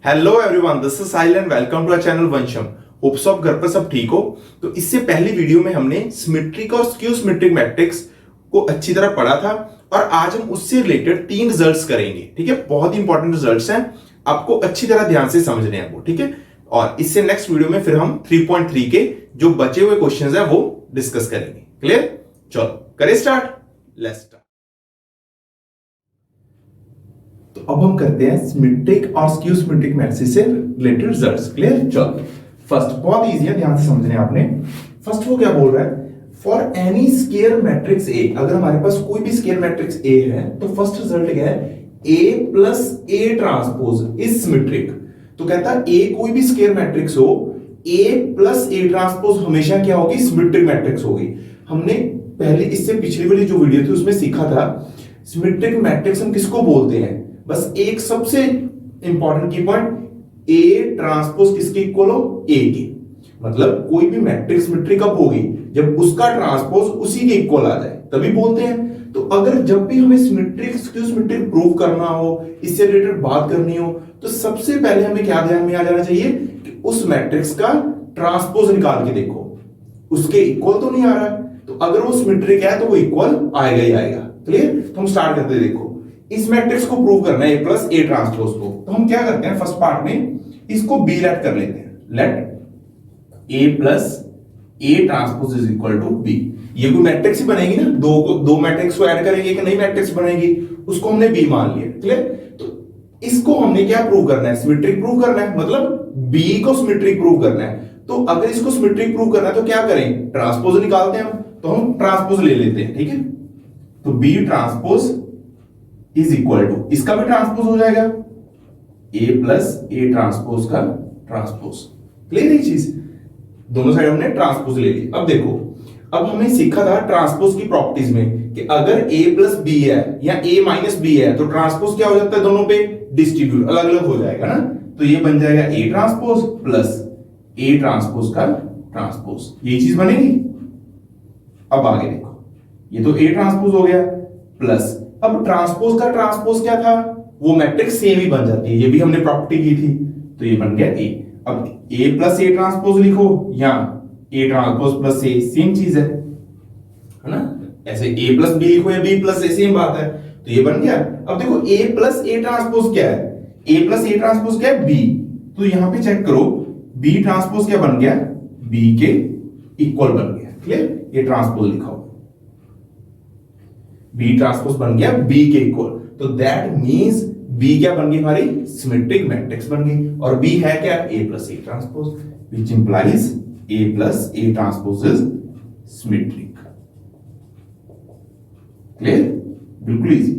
Hello everyone, this is Sahil and welcome to our channel Vansham. Hopes of घर पर सब ठीक हो। तो इससे पहली वीडियो में हमने सिमेट्रिक और स्क्यू सिमेट्रिक मैट्रिक्स को अच्छी तरह पढ़ा था और आज हम उससे रिलेटेड 3 रिजल्ट्स करेंगे। ठीक है, बहुत ही इंपॉर्टेंट रिजल्ट्स हैं, आपको अच्छी तरह ध्यान से समझने हैं वो। ठीक है, और इससे नेक्स्ट वीडियो में फिर हम 3.3 के जो बचे हुए क्वेश्चंस हैं वो डिस्कस करेंगे। क्लियर? चलो करें स्टार्ट। Let's start. तो अब हम करते हैं सिमेट्रिक और स्क्यू सिमेट्रिक मैट्रिक्स से रिलेटेड रिजल्ट्स। क्लियर? चलो फर्स्ट बहुत इजी है, ध्यान से समझने आपने। फर्स्ट वो क्या बोल रहा है, for any square matrix A, अगर हमारे पास कोई भी स्केयर मैट्रिक्स ए है तो फर्स्ट रिजल्ट क्या है, A plus A transpose is symmetric. तो कहता है ए कोई भी स्केयर मैट्रिक्स हो, ए प्लस ए ट्रांसपोज हमेशा क्या होगी, सिमेट्रिक मैट्रिक्स होगी। हमने पहले इससे पिछली वाली जो वीडियो थी उसमें सीखा था सिमेट्रिक मैट्रिक्स हम किसको बोलते हैं। बस एक सबसे इंपॉर्टेंट की पॉइंट, ए ट्रांसपोज किसके इक्वल हो, ए के। मतलब कोई भी मैट्रिक्स सिमेट्रिक कब होगी, जब उसका ट्रांसपोज उसी के इक्वल आ जाए तभी बोलते हैं। तो अगर जब भी हमें सिमेट्रिक स्क्यू सिमेट्रिक प्रूव करना हो, इससे रिलेटेड बात करनी हो, तो सबसे पहले हमें क्या ध्यान में आ जाना चाहिए कि उस मैट्रिक्स का ट्रांसपोज निकाल के देखो उसके इक्वल तो नहीं आ रहा है। तो अगर वो सिमेट्रिक है तो वो इक्वल आएगा ही आएगा। क्लियर? तो हम स्टार्ट करते हैं। देखो इस मैट्रिक्स को प्रूव करना है ए प्लस ए ट्रांसपोज को, तो हम क्या करते हैं, फर्स्ट पार्ट में इसको बी लेट कर लेते हैं। Let A plus A transpose is equal to B. ये कोई मैट्रिक्स ही बनेगी ना, दो मैट्रिक्स को ऐड करेंगे, एक नई मैट्रिक्स बनेगी, उसको हमने बी मान लिया। क्लियर? तो इसको हमने क्या प्रूव करना है, सिमेट्रिक प्रूव करना है, मतलब बी को सिमेट्रिक प्रूव करना है। तो अगर इसको सिमेट्रिक प्रूव करना है तो क्या करें, ट्रांसपोज निकालते हैं हम। तो हम ट्रांसपोज ले लेते हैं। ठीक है, तो B transpose is equal to, इसका भी ट्रांसपोज हो जाएगा, ए प्लस ए ट्रांसपोज का ट्रांसपोज। क्लियर है चीज? दोनों साइड हमने ट्रांसपोज ले ली। अब देखो, अब हमें सीखा था ट्रांसपोज की प्रॉपर्टीज में कि अगर ए प्लस बी है या ए माइनस बी है तो ट्रांसपोज क्या हो जाता है, दोनों पे डिस्ट्रीब्यूट अलग अलग हो जाएगा ना। तो ये बन जाएगा A transpose plus A transpose का ट्रांसपोज, ये चीज बनेगी। अब आगे देखो, ये तो ए ट्रांसपोज हो गया प्लस, अब ट्रांसपोज का ट्रांसपोज क्या था, वो मैट्रिक्स सेम ही बन जाती है, ये भी हमने प्रॉपर्टी की थी, तो ये बन गया ए। अब ए प्लस ए ट्रांसपोज लिखो या A transpose plus A, same चीज है ना। ऐसे ए प्लस बी लिखो या बी प्लस ए, सेम बात है। तो ये बन गया। अब देखो ए प्लस ए ट्रांसपोज क्या है, ए प्लस ए ट्रांसपोज क्या है, बी। तो यहां पे चेक करो, बी ट्रांसपोज क्या बन गया, बी के इक्वल बन गया। क्लियर? ये ट्रांसपोज लिखा हो, बी ट्रांसपोज बन गया बी के इक्वल। तो दैट मींस बी क्या बन गई, हमारी सिमेट्रिक मैट्रिक्स बन गई। और बी है क्या, A plus A transpose, which implies A plus A transpose is symmetric. Clear? बिल्कुल इजी।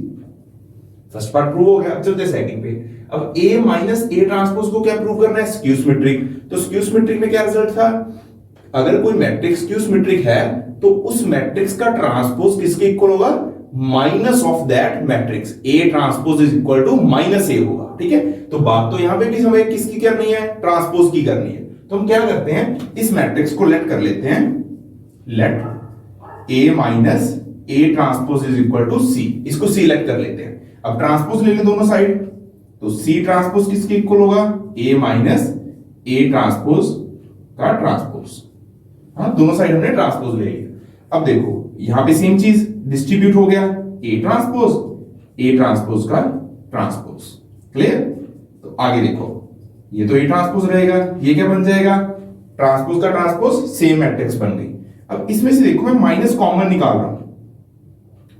फर्स्ट पार्ट प्रूव हो गया। अब चलते सेकंड पे। अब ए माइनस ए ट्रांसपोज को क्या प्रूव करना है, स्क्यू सिमेट्रिक। तो स्क्यू सिमेट्रिक में क्या रिजल्ट था, अगर कोई मैट्रिक्स स्क्यू सिमेट्रिक है तो उस मैट्रिक्स का ट्रांसपोज किसके इक्वल होगा, minus of that matrix. A transpose is equal to minus A होगा। ठीक है, तो बात तो यहां पे भी हमें किसकी करनी है, ट्रांसपोज की करनी है। तो हम क्या करते हैं, इस मैट्रिक्स को लेट कर लेते हैं, let A minus A transpose is equal to C, इसको सी लेट कर लेते हैं। अब ट्रांसपोज ले लें दोनों साइड, तो सी ट्रांसपोज किसके इक्वल होगा, ए माइनस ए ट्रांसपोज का ट्रांसपोज। हाँ, दोनों साइड हमने ट्रांसपोज ले लिया। अब देखो यहां पे सेम चीज डिस्ट्रीब्यूट हो गया, ए ट्रांसपोज का ट्रांसपोज। क्लियर? तो आगे देखो, ये तो ए ट्रांसपोज रहेगा, ये क्या बन जाएगा, ट्रांसपोज का ट्रांसपोज, सेम मैट्रिक्स बन गई। अब इसमें से देखो मैं माइनस कॉमन निकाल रहा हूं,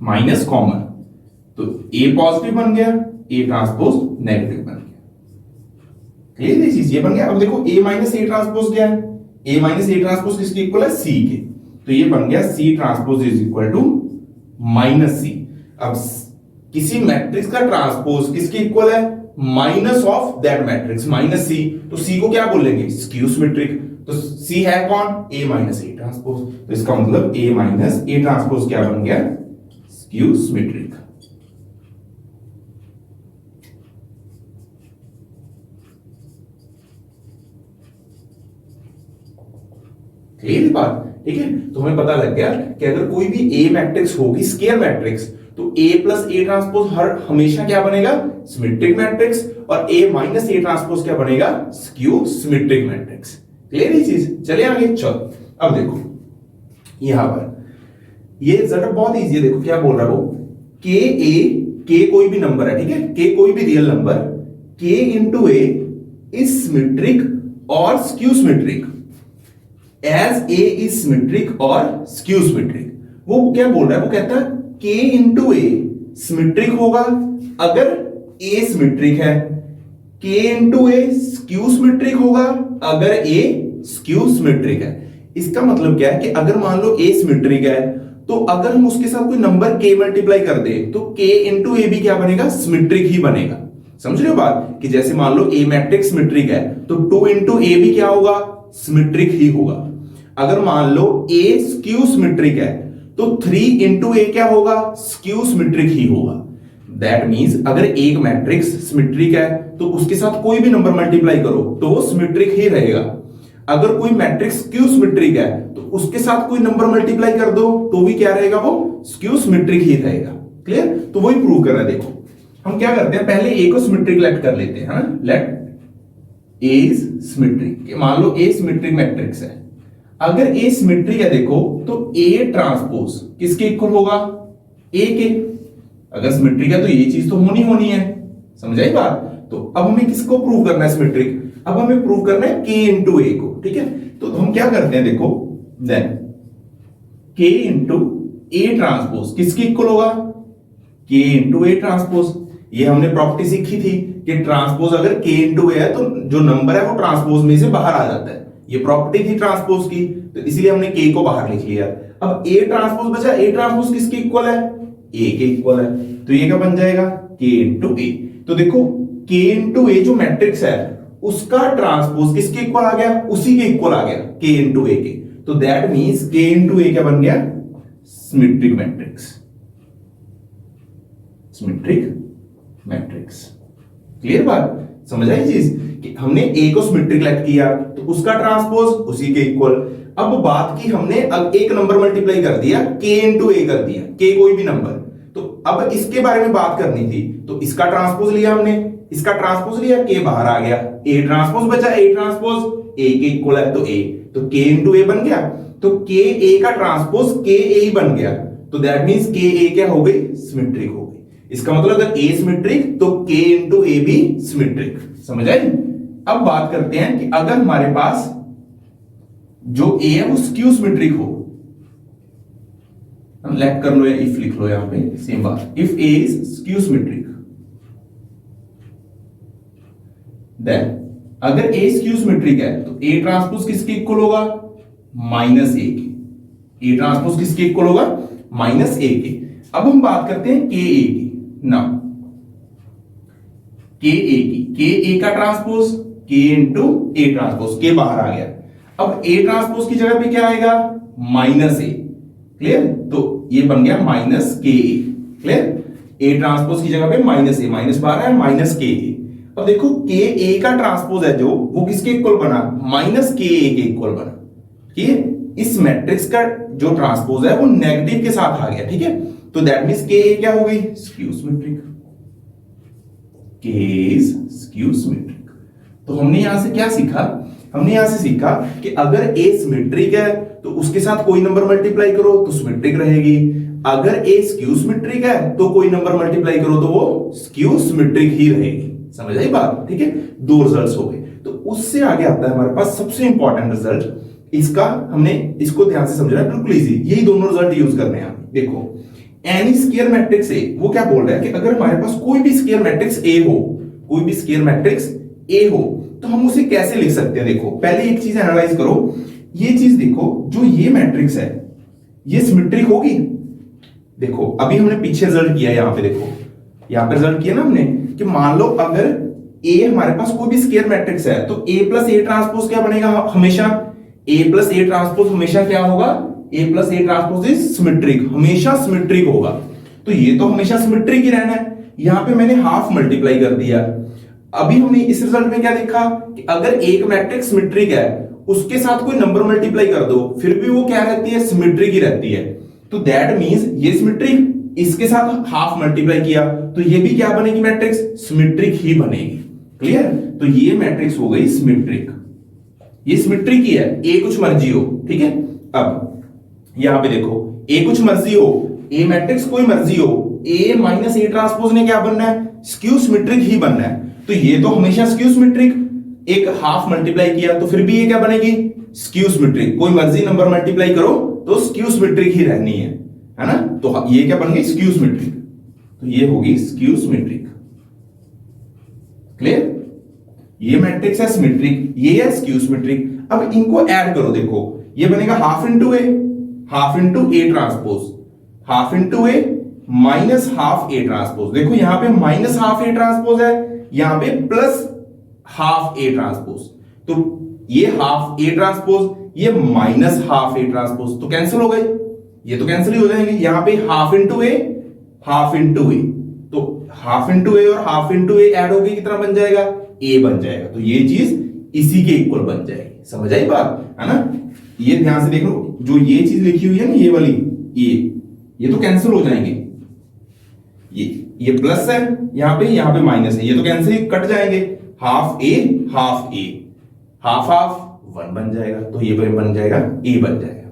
माइनस कॉमन, तो ए पॉजिटिव बन गया, ए ट्रांसपोज नेगेटिव बन गया। क्लियर है चीज? ये बन गया। अब देखो ए माइनस ए ट्रांसपोज क्या है, ए माइनस ए ट्रांसपोज किसके इक्वल है, सी के। तो ये बन गया C transpose is equal to minus C. अब किसी मैट्रिक्स का ट्रांसपोज किसके इक्वल है, minus of that matrix, minus C. तो सी को क्या बोलेंगे, स्क्यू सिमेट्रिक। तो सी है कौन, ए माइनस ए ट्रांसपोज। तो इसका मतलब ए माइनस ए ट्रांसपोज क्या बन गया, स्क्यू सिमेट्रिक। क्लियर बात? ठीक है, तो हमें पता लग गया कि अगर कोई भी ए मैट्रिक्स होगी स्क्वायर मैट्रिक्स, तो ए प्लस ए ट्रांसपोज हमेशा क्या बनेगा, सिमेट्रिक मैट्रिक्स, और ए माइनस ए ट्रांसपोज क्या बनेगा, स्क्यू सिमेट्रिक मैट्रिक्स। क्लियर ये चीज, चलिए आगे। चलो अब देखो यहां पर ये रिजल्ट बहुत इजी है। देखो क्या बोल रहा है वो, के कोई भी नंबर है, ठीक है, के कोई भी real number, K into A is symmetric और skew symmetric as A is symmetric और स्क्यू सिमेट्रिक। वो क्या बोल रहा है, वो कहता है के इंटू ए सिमेट्रिक होगा अगर ए सिमेट्रिक है, के इंटू ए स्क्यू सिमेट्रिक होगा अगर ए स्क्यू सिमेट्रिक है। इसका मतलब क्या है कि अगर मान लो ए सिमेट्रिक है, तो अगर हम उसके साथ कोई नंबर के मल्टीप्लाई कर दे तो के इंटू ए भी क्या बनेगा, सिमेट्रिक ही बनेगा। समझ रहे हो बात, कि जैसे मान लो ए मैट्रिक्स सिमेट्रिक है तो 2 इंटू ए भी क्या होगा, सिमेट्रिक ही होगा। अगर मान लो ए स्क्यू सिमेट्रिक है तो 3 इंटू ए क्या होगा, स्क्यू सिमेट्रिक ही होगा। दैट मींस अगर एक मैट्रिक्स सिमेट्रिक है तो उसके साथ कोई भी नंबर मल्टीप्लाई करो तो वो सिमेट्रिक ही रहेगा। अगर कोई मैट्रिक्स स्क्यू सिमेट्रिक है तो उसके साथ कोई नंबर मल्टीप्लाई कर दो तो भी क्या रहेगा, वो स्क्यू सिमेट्रिक ही रहेगा। क्लियर, तो वही प्रूव कर रहा है। देखो हम क्या करते हैं, पहले ए को सिमेट्रिक लेट कर लेते हैं, लेट ए इज सिमेट्रिक। मान लो ए सिमेट्रिक मैट्रिक्स है, अगर ए सिमेट्रिक है देखो तो ए ट्रांसपोज किसके इक्वल होगा, ए के। अगर सिमेट्रिक है तो ये चीज तो होनी है, समझ आई बात। तो अब हमें किसको प्रूव करना है सिमेट्रिक, अब हमें प्रूव करना है के इंटू ए को, ठीक है। तो हम क्या करते हैं, देखो देन के इंटू ए ट्रांसपोज किसके इक्वल होगा, के इंटू ए ट्रांसपोज। ये हमने प्रॉपर्टी सीखी थी कि ट्रांसपोज अगर के इंटू ए है तो जो नंबर है वो ट्रांसपोज में से बाहर आ जाता है। ये प्रॉपर्टी थी ट्रांसपोज की, तो इसलिए हमने के को बाहर लिख लिया। अब ए ट्रांसपोज बचा, ए ट्रांसपोज किसके इक्वल है, ए के इक्वल है, तो ये क्या बन जाएगा, के इंटू ए। तो देखो के इंटू ए जो मैट्रिक्स है उसका ट्रांसपोज किसके इक्वल आ गया, उसी के इक्वल आ गया, के इंटू ए के। तो दैट मींस के इंटू ए क्या बन गया, symmetric matrix, symmetric matrix. Clear बात, समझ आई चीज कि हमने ए को सिमेट्रिक लेट किया तो उसका ट्रांसपोज उसी के इक्वल। अब बात की हमने, अब एक नंबर मल्टीप्लाई कर दिया, के इंटू ए कर दिया, के कोई भी नंबर, तो अब इसके बारे में बात करनी थी तो इसका ट्रांसपोज लिया हमने, इसका ट्रांसपोज लिया, के बाहर आ गया, ए ट्रांसपोज बचा, ए ट्रांसपोज ए के इक्वल है तो ए, तो के इंटू ए बन गया, तो के ए का ट्रांसपोज के ए ही बन गया। तो दैट मींस के ए क्या हो गई, सिमेट्रिक हो गई। इसका मतलब अगर ए सिमेट्रिक तो के इंटू ए भी सिमेट्रिक। समझ आई। अब बात करते हैं कि अगर हमारे पास जो ए है वो स्क्यू सिमेट्रिक हो, हम लेट कर लो या इफ लिख लो यहां पे सेम बात, if A is skew symmetric then अगर ए स्क्यू सिमेट्रिक है तो ए ट्रांसपोज किसके इक्वल होगा, माइनस ए के। ए ट्रांसपोज किसके इक्वल होगा, माइनस ए के। अब हम बात करते हैं के ए की ना, के ए की, के ए का ट्रांसपोज के इंटू ए ट्रांसपोज, के बाहर आ गया। अब ए ट्रांसपोज की जगह पे क्या आएगा, माइनस ए। क्लियर, तो ये बन गया माइनस के ए। क्लियर, ए ट्रांसपोज की जगह पे माइनस ए, माइनस बाहर है, माइनस के ए। अब देखो के ए का ट्रांसपोज है जो, वो किसके इक्वल बना, माइनस के ए के इक्वल बना। ठीक है, इस मैट्रिक्स का जो ट्रांसपोज है वो नेगेटिव के साथ आ गया। ठीक है, तो दैट मींस के ए क्या हो गई, स्क्यू सिमेट्रिक, के इज स्क्यू सिमेट्रिक। तो हमने यहां से क्या सीखा, हमने यहां से सीखा कि अगर ए सिमेट्रिक है तो उसके साथ कोई नंबर मल्टीप्लाई करो तो सिमेट्रिक रहेगी। अगर ए स्क्यू सिमेट्रिक है तो कोई नंबर मल्टीप्लाई करो तो वो स्क्यू सिमेट्रिक ही रहेगी। समझ आई बात। ठीक है, दो रिजल्ट्स हो गए। तो उससे आगे आता है हमारे पास सबसे इंपॉर्टेंट रिजल्ट, इसका हमने इसको ध्यान से समझना है, बिल्कुल इजी। यही दोनों रिजल्ट यूज करने हैं। देखो एनी स्क्वायर मैट्रिक्स ए, वो क्या बोल रहा है कि अगर हमारे पास कोई भी स्क्वायर मैट्रिक्स ए हो, कोई भी स्क्वायर मैट्रिक्स ए हो, तो हम उसे कैसे लिख सकते हैं। देखो पहले एक चीज एनालाइज करो, ये चीज देखो, जो ये मैट्रिक्स है ये सिमेट्रिक होगी। देखो अभी हमने पीछे रिजल्ट किया, यहां पे देखो, यहां पे रिजल्ट किया ना हमने कि मान लो अगर ए हमारे पास कोई भी स्क्वायर मैट्रिक्स है तो ए प्लस ए ट्रांसपोज क्या बनेगा, हमेशा ए प्लस ए ट्रांसपोज हमेशा क्या होगा, A plus A transpose is symmetric, हमेशा सिमेट्रिक होगा। तो ये तो हमेशा सिमेट्रिक ही रहना है। यहां पे मैंने हाफ मल्टीप्लाई कर दिया। अभी हमने इस रिजल्ट में क्या देखा कि अगर एक मैट्रिक्स सिमेट्रिक है उसके साथ कोई नंबर मल्टीप्लाई कर दो, फिर भी वो क्या रहती है, सिमेट्रिक ही रहती है। तो दैट मींस ये सिमेट्रिक, इसके साथ हाफ मल्टीप्लाई किया तो ये भी क्या बनेगी मैट्रिक्स, सिमेट्रिक ही बनेगी। क्लियर? तो ये मैट्रिक्स हो गई सिमेट्रिक, ये सिमेट्रिक ही है, ए कुछ मर्जी हो। ठीक है, अब यहां पे देखो ए कुछ मर्जी हो, ए मैट्रिक्स कोई मर्जी हो, ए माइनस ए ट्रांसपोज ने क्या बनना है, स्क्यू सिमेट्रिक ही बनना है। तो ये तो हमेशा स्क्यू सिमेट्रिक, एक हाफ मल्टीप्लाई किया तो फिर भी ये क्या बनेगी, स्क्यू सिमेट्रिक। कोई मर्जी नंबर मल्टीप्लाई करो तो स्क्यू सिमेट्रिक ही रहनी है ना। तो ये क्या बन गई, स्क्यू सिमेट्रिक। तो ये होगी स्क्यू सिमेट्रिक। क्लियर? ये मैट्रिक्स है सिमेट्रिक, ये है स्क्यू सिमेट्रिक। अब इनको ऐड करो, देखो ये बनेगा half into A transpose, half into A minus half A transpose. देखो यहां पे माइनस हाफ ए ट्रांसपोज है, यहां पे प्लस हाफ ए ट्रांसपोज। तो ये हाफ ए ट्रांसपोज, ये माइनस हाफ ए ट्रांसपोज, तो कैंसिल हो गए, ये तो कैंसिल ही हो जाएंगे। यहां पे हाफ इंटू ए, तो हाफ इंटू ए और हाफ इंटू ए ऐड होगी, कितना बन जाएगा, ए बन जाएगा। तो ये चीज इसी के इक्वल बन जाएगी। समझ आई बात, है ना। ये ध्यान से देख लो, जो ये चीज लिखी हुई है ना, ये वाली, ये तो कैंसिल हो जाएंगे। ये प्लस है यहां पे माइनस है, ये तो कैंसिल कट जाएंगे। हाफ ए, हाफ हाफ 1 बन जाएगा, तो ये बन जाएगा ए बन जाएगा।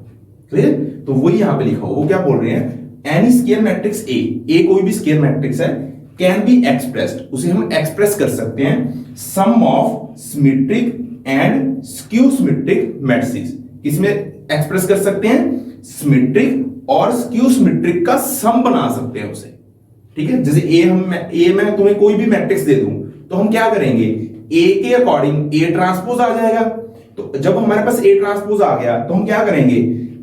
क्लियर? तो वही यहां पे लिखा हो, वो क्या बोल रहे हैं, एनी स्क्वायर मैट्रिक्स ए कोई भी स्क्वायर मैट्रिक्स है, कैन बी एक्सप्रेस्ड, उसे हम एक्सप्रेस कर सकते हैं sum of symmetric and skew symmetric matrices. इसमें एक्सप्रेस कर सकते हैं, सिमेट्रिक और स्क्यू सिमेट्रिक का सम बना सकते हैं उसे। ठीक है, जैसे ए में तुम्हें कोई भी मैट्रिक्स दे दूं तो हम क्या करेंगे, ए के अकॉर्डिंग ए ट्रांसपोज आ जाएगा। तो जब हमारे पास ए ट्रांसपोज आ गया तो हम क्या करेंगे,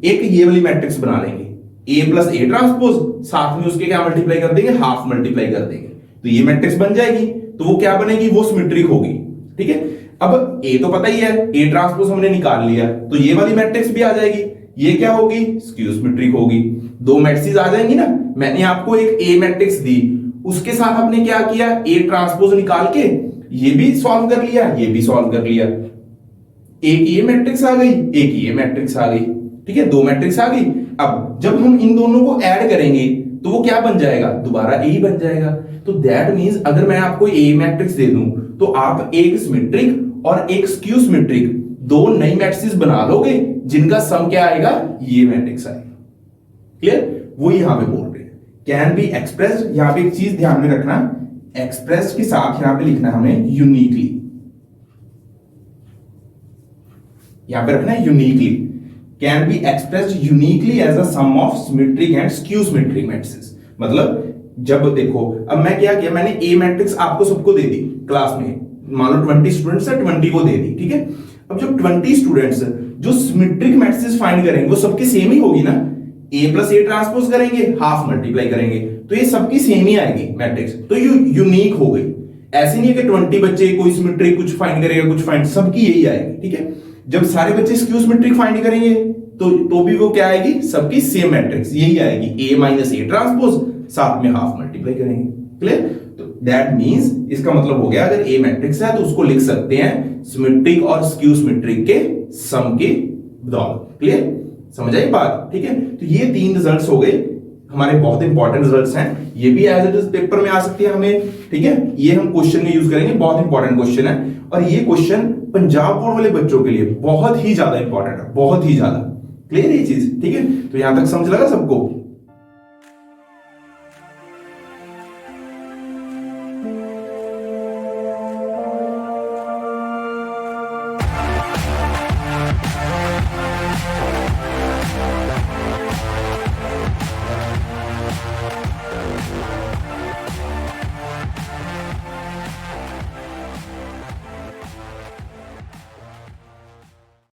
एक ये वाली मैट्रिक्स बना लेंगे, ए प्लस ए ट्रांसपोज, साथ में उसके क्या मल्टीप्लाई कर देंगे, हाफ मल्टीप्लाई कर देंगे, तो ये मैट्रिक्स बन जाएगी। तो वो क्या बनेगी, वो सिमेट्रिक होगी। ठीक है, अब ए तो पता ही है, ए ट्रांसपोज हमने निकाल लिया, तो ये वाली मैट्रिक्स भी आ जाएगी। ये क्या होगी, स्क्यू सिमेट्रिक होगी। दो मैट्रिक्स आ जाएंगी ना। मैंने आपको एक ए मैट्रिक्स दी, उसके साथ आपने क्या किया, ए ट्रांसपोज निकाल के ये भी सॉल्व कर लिया, ये भी सॉल्व कर लिया। एक ये मैट्रिक्स आ गई, एक ये मैट्रिक्स आ गई। ठीक है, दो मैट्रिक्स आ गई। अब जब हम इन दोनों को ऐड करेंगे तो वो क्या बन जाएगा, दोबारा ए बन जाएगा। तो दैट मींस अगर मैं आपको ए मैट्रिक्स दे दूं तो आप एक सिमेट्रिक और एक स्क्यू सिमेट्रिक दो नई मैट्रिक्स बना लोगे, जिनका सम क्या आएगा, ये मैट्रिक्स आएगा। क्लियर? वो यहां पे बोल रहे हैं कैन बी एक्सप्रेस्ड। यहां पे एक चीज ध्यान में रखना, एक्सप्रेस्ड के साथ यहां पे लिखना है हमें यूनिकली, यहां पे रखना है uniquely. Can be expressed uniquely as a sum of symmetric and skew symmetric matrices. मतलब जब देखो, अब मैं क्या किया, मैंने ए मैट्रिक्स आपको सबको दे दी क्लास में, मान लो 20 स्टूडेंट्स है, 20 को दे दी। ठीक है, अब जो 20 स्टूडेंट्स जो सिमेट्रिक मैट्रिसेस फाइंड करेंगे वो सबकी सेम ही होगी ना। ए प्लस ए ट्रांसपोज करेंगे, हाफ मल्टीप्लाई करेंगे, तो ये सबकी सेम ही आएगी मैट्रिक्स, तो ये यूनिक हो गई। ऐसे नहीं है कि 20 बच्चे कोई सिमेट्रिक कुछ फाइंड करेगा, कुछ फाइंड, सबकी यही आएगी। ठीक है, जब सारे बच्चे स्क्यू सिमेट्रिक फाइंड करेंगे तो भी वो क्या आएगी, सबकी सेम मैट्रिक्स यही आएगी, ए माइनस ए ट्रांसपोज, साथ में हाफ मल्टीप्लाई करेंगे। क्लियर? तो दैट मींस इसका मतलब हो गया, अगर ए मैट्रिक्स है तो उसको लिख सकते हैं सिमेट्रिक और स्क्यू सिमेट्रिक के सम की बदौलत। क्लियर? समझ आई बात? ठीक है, तो ये 3 रिजल्ट्स हो गए हमारे, बहुत इंपॉर्टेंट रिजल्ट्स हैं। ये भी एज इट इज पेपर में आ सकती है हमें। ठीक है, ये हम क्वेश्चन में यूज करेंगे, बहुत इंपॉर्टेंट क्वेश्चन है, और ये क्वेश्चन पंजाब बोर्ड वाले बच्चों के लिए बहुत ही ज्यादा इंपॉर्टेंट है, बहुत ही ज्यादा। क्लियर ये चीज? ठीक है, तो यहां तक समझ लगा सबको?